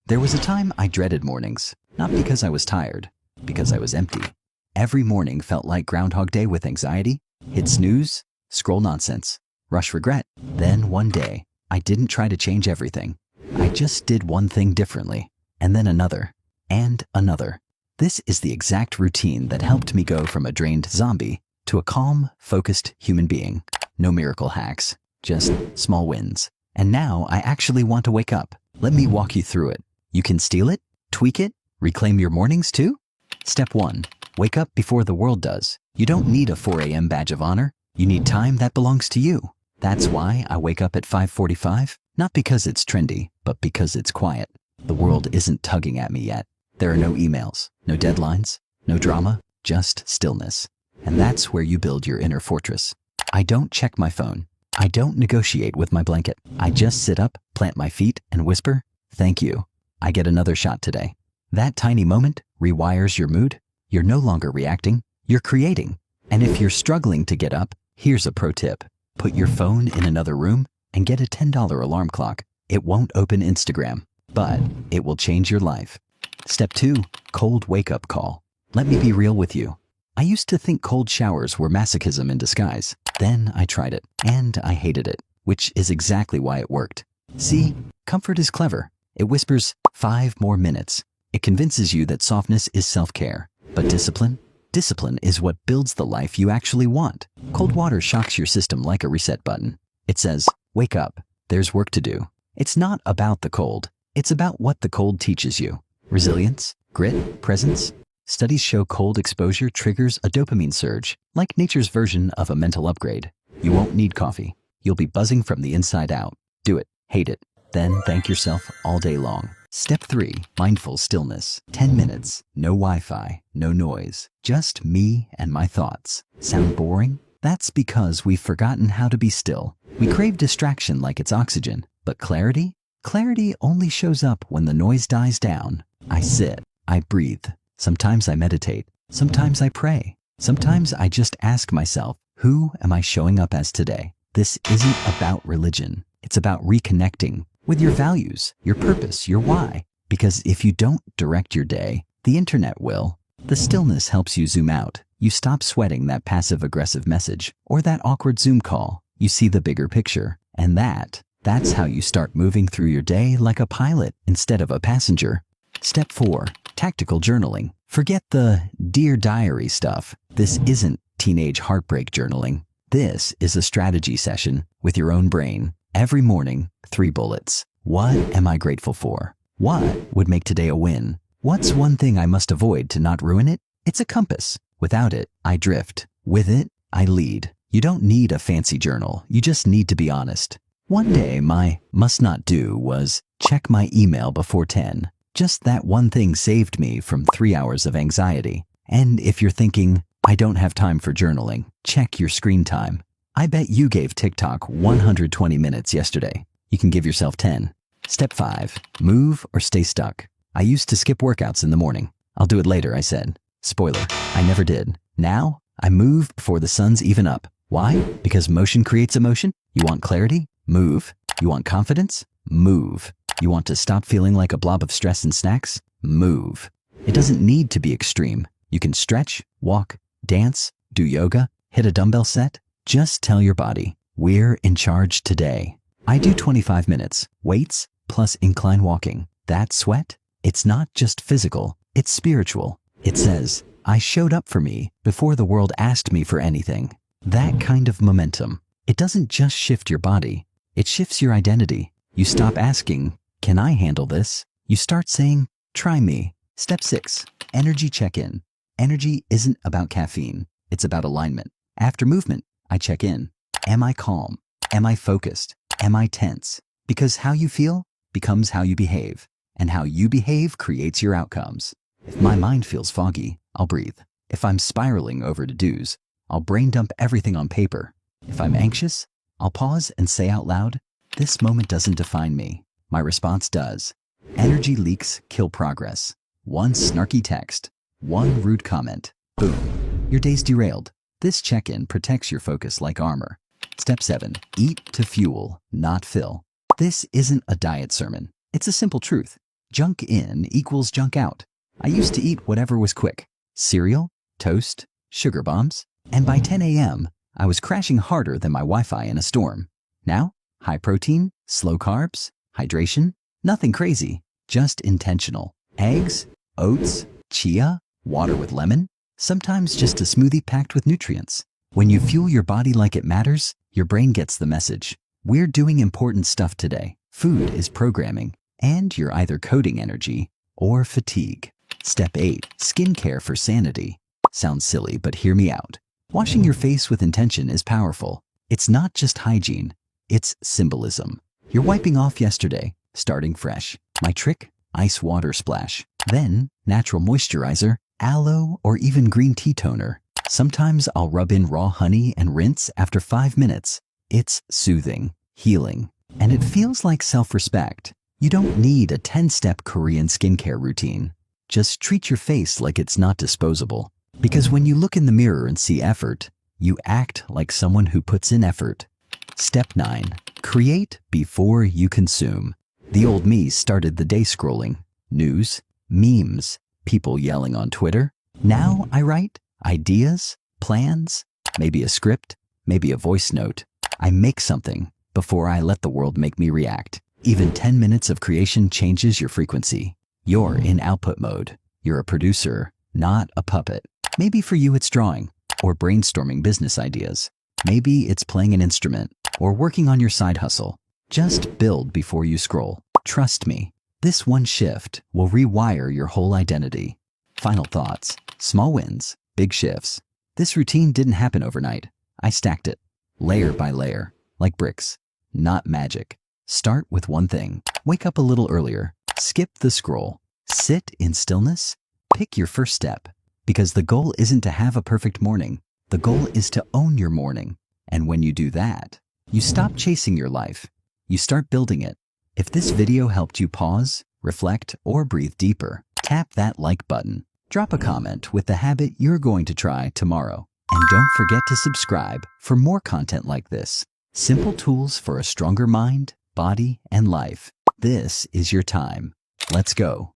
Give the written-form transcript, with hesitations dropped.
There was a time I dreaded mornings, not because I was tired, because I was empty. Every morning felt like Groundhog Day with anxiety. Hit snooze, scroll nonsense, rush regret. Then one day, I didn't try to change everything. I just did one thing differently, and then another, and another. This is the exact routine that helped me go from a drained zombie to a calm, focused human being. No miracle hacks, just small wins. And now I actually want to wake up. Let me walk you through it. You can steal it, tweak it, reclaim your mornings too. Step 1. Wake up before the world does. You don't need a 4 a.m. badge of honor. You need time that belongs to you. That's why I wake up at 5:45, not because it's trendy, but because it's quiet. The world isn't tugging at me yet. There are no emails, no deadlines, no drama, just stillness. And that's where you build your inner fortress. I don't check my phone. I don't negotiate with my blanket. I just sit up, plant my feet, and whisper, "Thank you. I get another shot today." That tiny moment rewires your mood. You're no longer reacting, you're creating. And if you're struggling to get up, here's a pro tip. Put your phone in another room and get a $10 alarm clock. It won't open Instagram, but it will change your life. Step 2, cold wake-up call. Let me be real with you. I used to think cold showers were masochism in disguise. Then I tried it, and I hated it, which is exactly why it worked. See, comfort is clever. It whispers, 5 more minutes. It convinces you that softness is self-care. But discipline? Discipline is what builds the life you actually want. Cold water shocks your system like a reset button. It says, wake up, there's work to do. It's not about the cold. It's about what the cold teaches you. Resilience, grit, presence. Studies show cold exposure triggers a dopamine surge, like nature's version of a mental upgrade. You won't need coffee. You'll be buzzing from the inside out. Do it, hate it, then thank yourself all day long. Step 3, mindful stillness. 10 minutes, no Wi-Fi, no noise, just me and my thoughts. Sound boring? That's because we've forgotten how to be still. We crave distraction like it's oxygen, but clarity? Clarity only shows up when the noise dies down. I sit, I breathe. Sometimes I meditate. Sometimes I pray. Sometimes I just ask myself, who am I showing up as today? This isn't about religion. It's about reconnecting with your values, your purpose, your why. Because if you don't direct your day, the internet will. The stillness helps you zoom out. You stop sweating that passive-aggressive message or that awkward Zoom call. You see the bigger picture. And that's how you start moving through your day like a pilot instead of a passenger. Step 4, tactical journaling. Forget the Dear Diary stuff. This isn't teenage heartbreak journaling. This is a strategy session with your own brain. Every morning, 3 bullets. What am I grateful for? What would make today a win? What's one thing I must avoid to not ruin it? It's a compass. Without it, I drift. With it, I lead. You don't need a fancy journal. You just need to be honest. One day, my must not do was check my email before 10. Just that one thing saved me from 3 hours of anxiety. And if you're thinking, I don't have time for journaling, check your screen time. I bet you gave TikTok 120 minutes yesterday. You can give yourself 10. Step 5, move or stay stuck. I used to skip workouts in the morning. I'll do it later, I said. Spoiler, I never did. Now, I move before the sun's even up. Why? Because motion creates emotion. You want clarity? Move. You want confidence? Move. You want to stop feeling like a blob of stress and snacks? Move. It doesn't need to be extreme. You can stretch, walk, dance, do yoga, hit a dumbbell set. Just tell your body, we're in charge today. I do 25 minutes, weights plus incline walking. That sweat, it's not just physical, it's spiritual. It says, I showed up for me before the world asked me for anything. That kind of momentum, it doesn't just shift your body, it shifts your identity. You stop asking, can I handle this? You start saying, try me. Step 6, energy check-in. Energy isn't about caffeine, it's about alignment. After movement, I check in. Am I calm? Am I focused? Am I tense? Because how you feel becomes how you behave, and how you behave creates your outcomes. If my mind feels foggy, I'll breathe. If I'm spiraling over to-dos, I'll brain dump everything on paper. If I'm anxious, I'll pause and say out loud, this moment doesn't define me. My response does. Energy leaks kill progress. One snarky text, one rude comment, boom, your day's derailed. This check-in protects your focus like armor. Step 7, eat to fuel, not fill. This isn't a diet sermon. It's a simple truth. Junk in equals junk out. I used to eat whatever was quick. Cereal, toast, sugar bombs. And by 10 a.m., I was crashing harder than my Wi-Fi in a storm. Now, high protein, slow carbs, hydration, nothing crazy, just intentional. Eggs, oats, chia, water with lemon, sometimes just a smoothie packed with nutrients. When you fuel your body like it matters, your brain gets the message. We're doing important stuff today. Food is programming, and you're either coding energy or fatigue. Step 8. Skincare for sanity. Sounds silly, but hear me out. Washing your face with intention is powerful. It's not just hygiene, it's symbolism. You're wiping off yesterday, starting fresh. My trick? Ice water splash. Then, natural moisturizer, aloe, or even green tea toner. Sometimes I'll rub in raw honey and rinse after 5 minutes. It's soothing, healing, and it feels like self-respect. You don't need a 10-step Korean skincare routine. Just treat your face like it's not disposable. Because when you look in the mirror and see effort, you act like someone who puts in effort. Step 9. Create before you consume. The old me started the day scrolling. News, memes, people yelling on Twitter. Now I write ideas, plans, maybe a script, maybe a voice note. I make something before I let the world make me react. Even 10 minutes of creation changes your frequency. You're in output mode. You're a producer, not a puppet. Maybe for you it's drawing, or brainstorming business ideas. Maybe it's playing an instrument, or working on your side hustle. Just build before you scroll. Trust me, this one shift will rewire your whole identity. Final thoughts. Small wins, big shifts. This routine didn't happen overnight. I stacked it, layer by layer, like bricks. Not magic. Start with one thing. Wake up a little earlier. Skip the scroll. Sit in stillness. Pick your first step. Because the goal isn't to have a perfect morning. The goal is to own your morning. And when you do that, you stop chasing your life. You start building it. If this video helped you pause, reflect, or breathe deeper, tap that like button. Drop a comment with the habit you're going to try tomorrow. And don't forget to subscribe for more content like this. Simple tools for a stronger mind, body, and life. This is your time. Let's go.